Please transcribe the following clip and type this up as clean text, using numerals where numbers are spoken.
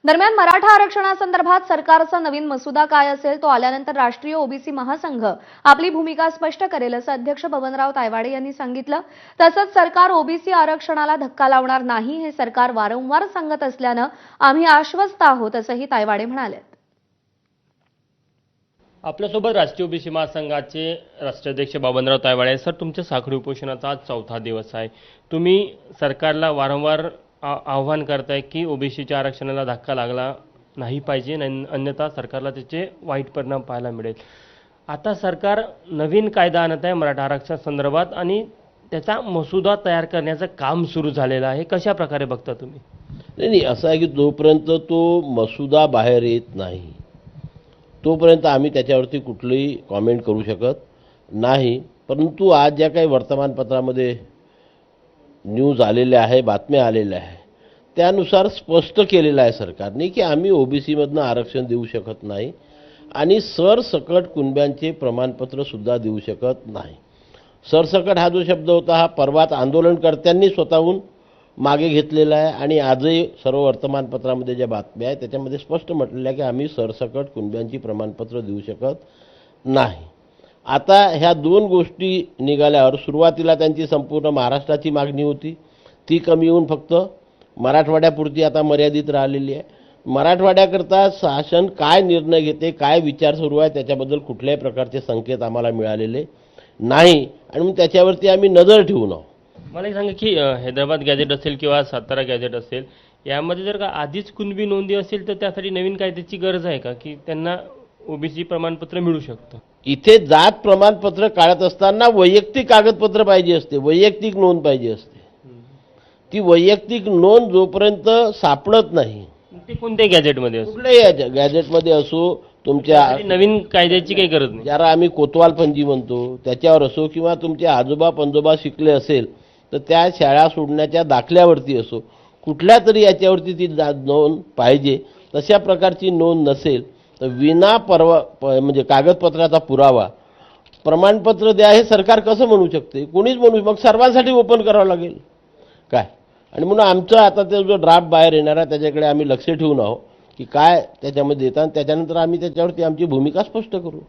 दरम्यान मराठा आरक्षणासंदर्भात सरकारचा नवीन मसुदा काय असेल तो आल्यानंतर राष्ट्रीय ओबीसी महासंघ आपली भूमिका स्पष्ट करेल असं अध्यक्ष बबनराव तायवाडे यांनी सांगितलं। तसंच सरकार ओबीसी आरक्षणाला धक्का लावणार नाही हे सरकार वारंवार सांगत असल्यानं आम्ही आश्वस्त आहोत असंही तायवाडे म्हणाले। आपल्यासोबत राष्ट्रीय ओबीसी महासंघाचे राष्ट्राध्यक्ष बबनराव तायवाडे सर, तुमच्या साखळी उपोषणाचा आज 4था दिवस आहे। तुम्ही सरकारला वारंवार आव्हान करताय की ओबीसीच्या आरक्षणाला धक्का लागला नाही पाहिजे, अन्यथा सरकारला त्याचे वाईट परिणाम पाहायला मिळेल। आता सरकार नवीन कायदा आणत आहे मराठा आरक्षण संदर्भात आणि त्याचा मसुदा तयार करण्याचं काम सुरू झालेलं आहे। कशा प्रकारे बघता तुम्ही? नाही, असं आहे की जोपर्यंत तो मसुदा बाहेर येत नाही तोपर्यंत आम्ही त्याच्यावरती कुठलीही कॉमेंट करू शकत नाही। परंतु आज ज्या काही वर्तमानपत्रामध्ये न्यूज आलेल्या आहे, बातम्या आलेल्या आहे, त्यानुसार स्पष्ट केलेलं आहे सरकारने की आम्ही ओबीसीमधनं आरक्षण देऊ शकत नाही आणि सरसकट कुणब्यांचे प्रमाणपत्रसुद्धा देऊ शकत नाही। सरसकट हा जो शब्द होता हा परवाच आंदोलनकर्त्यांनी स्वतःहून मागे घेतलेला आहे आणि आजही सर्व वर्तमानपत्रामध्ये ज्या बातम्या आहेत त्याच्यामध्ये स्पष्ट म्हटलेलं आहे की आम्ही सरसकट कुणब्यांची प्रमाणपत्र देऊ शकत नाही। आता ह्या दोन गोष्टी निघाल्यावर सुरुवातीला त्यांची संपूर्ण महाराष्ट्राची मागणी होती, ती कमी होऊन फक्त मराठवाड्यापुरती आता मर्यादित राहिलेली आहे। मराठवाड्याकरता शासन काय निर्णय घेते, काय विचार सुरू आहे त्याच्याबद्दल कुठल्याही प्रकारचे संकेत आम्हाला मिळालेले नाही आणि मग त्याच्यावरती आम्ही नजर ठेवून आहोत। मला एक सांगा की हैदराबाद गॅझेट असेल किंवा सातारा गॅझेट असेल, यामध्ये जर का आधीच कुणबी नोंदी असेल तर त्यासाठी नवीन कायद्याची गरज आहे का की त्यांना ओबीसी प्रमाणपत्र मिळू शकतं? इथे जात प्रमाणपत्र काढत असताना वैयक्तिक कागदपत्र पाहिजे असते, वैयक्तिक नोंद पाहिजे असते। ती वैयक्तिक नोंद जोपर्यंत सापडत नाही, ते कोणत्याही गॅझेटमध्ये असो, कुठल्याही गॅझेटमध्ये असो, तुमच्या नवीन कायद्याची काही गरज नाही। ज्याला आम्ही कोतवाल पंजी म्हणतो त्याच्यावर असो किंवा तुमचे आजोबा पंजोबा शिकले असेल तर त्या शाळा सोडण्याच्या दाखल्यावरती असो, कुठल्या तरी याच्यावरती ती नोंद पाहिजे। तशा प्रकारची नोंद नसेल तर विना म्हणजे कागदपत्राचा पुरावा प्रमाणपत्र द्या हे सरकार कसं म्हणू शकते? कोणीच म्हणू, मग सर्वांसाठी ओपन करावं लागेल काय? आणि म्हणून आमचं आता ते जो ड्राफ्ट बाहेर येणार आहे त्याच्याकडे आम्ही लक्ष ठेवून आहोत की काय त्याच्यामध्ये देतात, त्याच्यानंतर आम्ही त्याच्यावरती आमची भूमिका स्पष्ट करू।